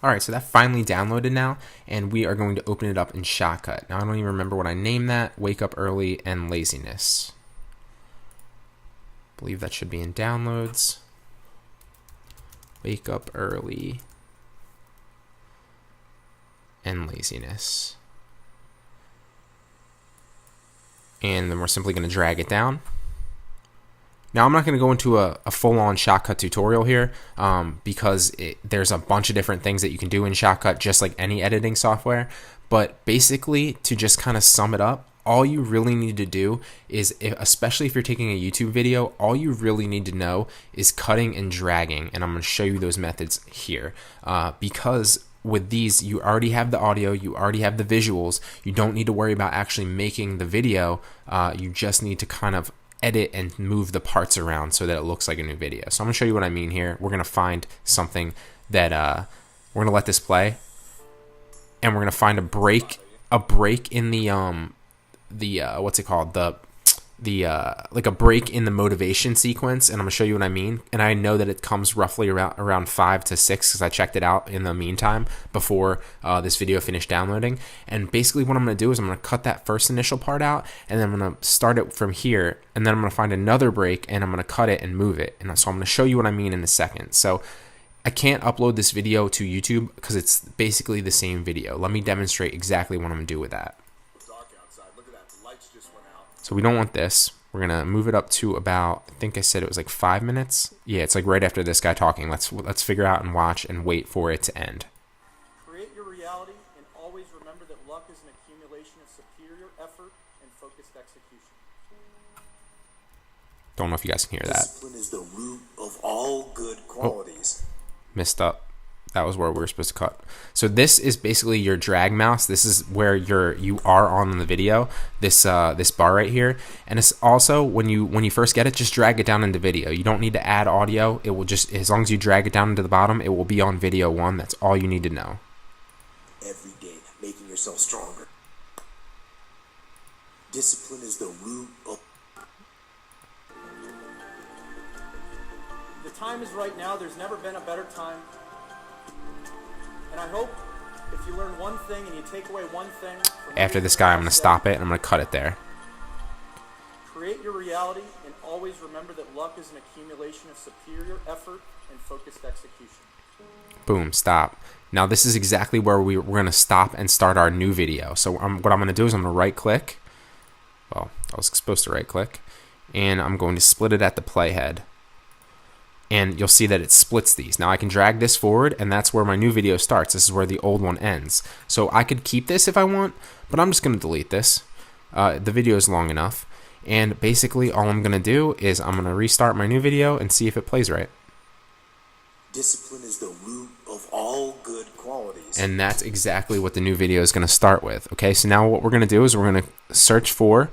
Alright, so that finally downloaded now, and we are going to open it up in Shotcut. Now I don't even remember what I named that. Wake up early and laziness. I believe that should be in downloads. Wake up early and laziness. And then we're simply going to drag it down. Now I'm not going to go into a full-on Shotcut tutorial here because there's a bunch of different things that you can do in Shotcut just like any editing software. But basically, to just kind of sum it up, all you really need to do is, especially if you're taking a YouTube video, all you really need to know is cutting and dragging. And I'm going to show you those methods here because with these, you already have the audio, you already have the visuals. You don't need to worry about actually making the video. You just need to kind of edit and move the parts around so that it looks like a new video. So I'm going to show you what I mean here. We're going to find something that we're going to let this play, and we're going to find a break in the what's it called, like a break in the motivation sequence, and I'm going to show you what I mean. And I know that it comes roughly around 5 to 6 because I checked it out in the meantime before this video finished downloading. And basically what I'm going to do is I'm going to cut that first initial part out, and then I'm going to start it from here, and then I'm going to find another break, and I'm going to cut it and move it. And so I'm going to show you what I mean in a second. So I can't upload this video to YouTube because it's basically the same video. Let me demonstrate exactly what I'm going to do with that. So we don't want this. We're going to move it up to about, I think I said it was like 5 minutes. Yeah, it's like right after this guy talking. Let's figure out and watch and wait for it to end. Create your reality and always remember that luck is an accumulation of superior effort and focused execution. Don't know if you guys can hear that. Discipline is the root of all good qualities. Messed up. That was where we were supposed to cut. So this is basically your drag mouse. This is where you are on the video. This this bar right here, and it's also when you first get it, just drag it down into video. You don't need to add audio. It will just, as long as you drag it down into the bottom, it will be on video 1. That's all you need to know. Every day, making yourself stronger. Discipline is the root of. The time is right now. There's never been a better time. And I hope if you learn one thing and you take away one thing. After this guy, I'm going to stop it and I'm going to cut it there. Create your reality and always remember that luck is an accumulation of superior effort and focused execution. Boom, stop. Now this is exactly where we're going to stop and start our new video. So what I'm going to do is I'm going to right click. Well, I was supposed to right click. And I'm going to split it at the playhead. And you'll see that it splits these. Now I can drag this forward, and that's where my new video starts. This is where the old one ends. So I could keep this if I want, but I'm just going to delete this. The video is long enough. And basically all I'm going to do is I'm going to restart my new video and see if it plays right. Discipline is the root of all good qualities. And that's exactly what the new video is going to start with. Okay, so now what we're going to do is we're going to search for,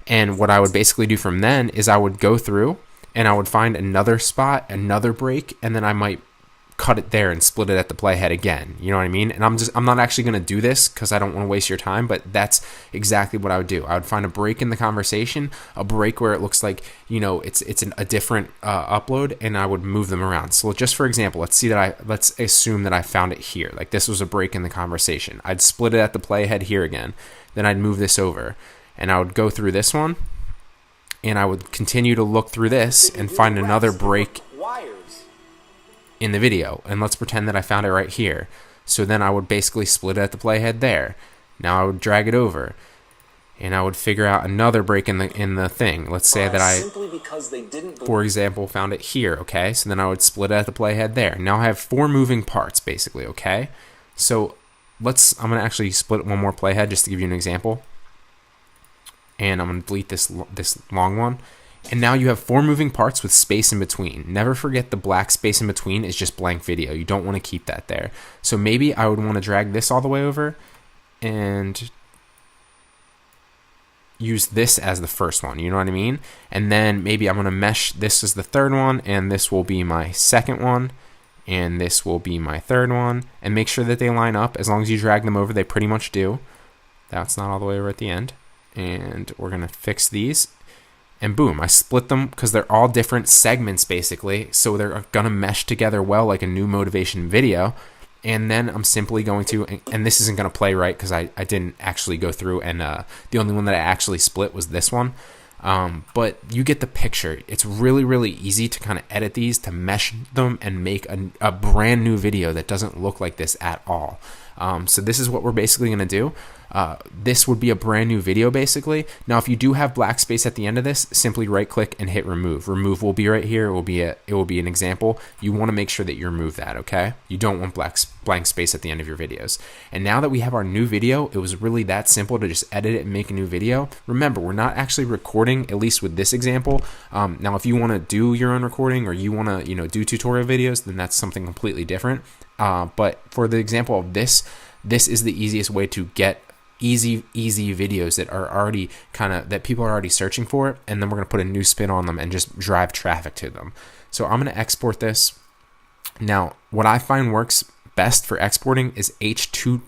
and what I would basically do from then is I would go through and I would find another spot, another break, and then I might cut it there and split it at the playhead again. You know what I mean? And I'm not actually going to do this because I don't want to waste your time, but that's exactly what I would do. I would find a break in the conversation, a break where it looks like, you know, it's a different upload, and I would move them around. So just for example, let's assume that I found it here. Like this was a break in the conversation. I'd split it at the playhead here again. Then I'd move this over, and I would go through this one, and I would continue to look through this and find another break in the video. And let's pretend that I found it right here. So then I would basically split it at the playhead there. Now I would drag it over, and I would figure out another break in the thing. Let's say that I, for example, found it here. Okay, so then I would split it at the playhead there. Now I have 4 moving parts basically. Okay, so I'm gonna actually split one more playhead just to give you an example. And I'm going to delete this long one. And now you have 4 moving parts with space in between. Never forget the black space in between is just blank video. You don't want to keep that there. So maybe I would want to drag this all the way over and use this as the first one. You know what I mean? And then maybe I'm going to mesh this as the third one, and this will be my second one, and this will be my third one. And make sure that they line up. As long as you drag them over, they pretty much do. That's not all the way over at the end. And we're going to fix these, and boom, I split them because they're all different segments basically, so they're going to mesh together well like a new motivation video. And then I'm simply going to, and this isn't going to play right because I didn't actually go through, and the only one that I actually split was this one. But you get the picture. It's really, really easy to kind of edit these, to mesh them, and make a brand new video that doesn't look like this at all. So this is what we're basically going to do. This would be a brand new video basically. Now, if you do have black space at the end of this, simply right click and hit remove. Remove will be right here. It will be an example. You want to make sure that you remove that, okay? You don't want blank space at the end of your videos. And now that we have our new video, it was really that simple to just edit it and make a new video. Remember, we're not actually recording, at least with this example. Now, if you want to do your own recording, or you want to, do tutorial videos, then that's something completely different. But for the example of this is the easiest way to get easy videos that are already that people are already searching for, and then we're going to put a new spin on them and just drive traffic to them. So I'm going to export this. Now, what I find works best for exporting is H2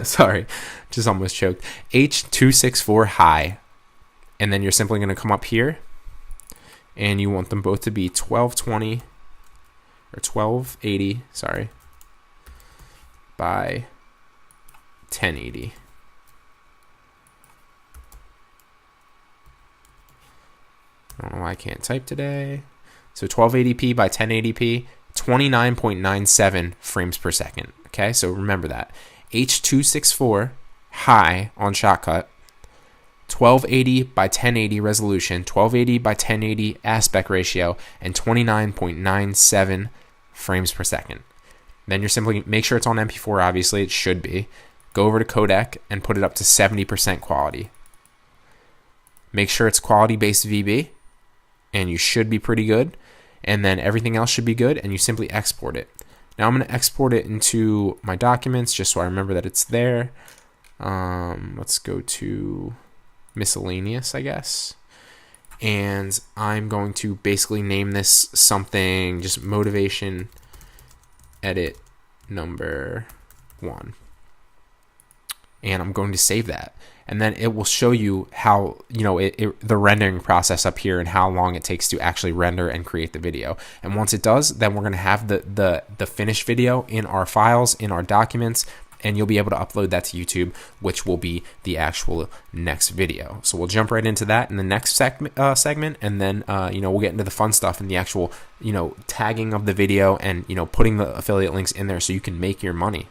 sorry, just almost choked. H.264 high. And then you're simply going to come up here, and you want them both to be 1220 or 1280, sorry, by 1080. I don't know why I can't type today. So 1280p by 1080p, 29.97 frames per second. Okay, so remember that. H.264 high on Shotcut, 1280 by 1080 resolution, 1280 by 1080 aspect ratio, and 29.97 frames per second. Then you're simply make sure it's on MP4. Obviously, it should be. Go over to codec and put it up to 70% quality. Make sure it's quality-based VB, and you should be pretty good. And then everything else should be good, and you simply export it. Now I'm going to export it into my documents just so I remember that it's there. Let's go to miscellaneous, I guess. And I'm going to basically name this something, just motivation edit number 1. And I'm going to save that. And then it will show you how, the rendering process up here and how long it takes to actually render and create the video. And once it does, then we're going to have the finished video in our files, in our documents, and you'll be able to upload that to YouTube, which will be the actual next video. So we'll jump right into that in the next segment, and then we'll get into the fun stuff and the actual tagging of the video and putting the affiliate links in there so you can make your money.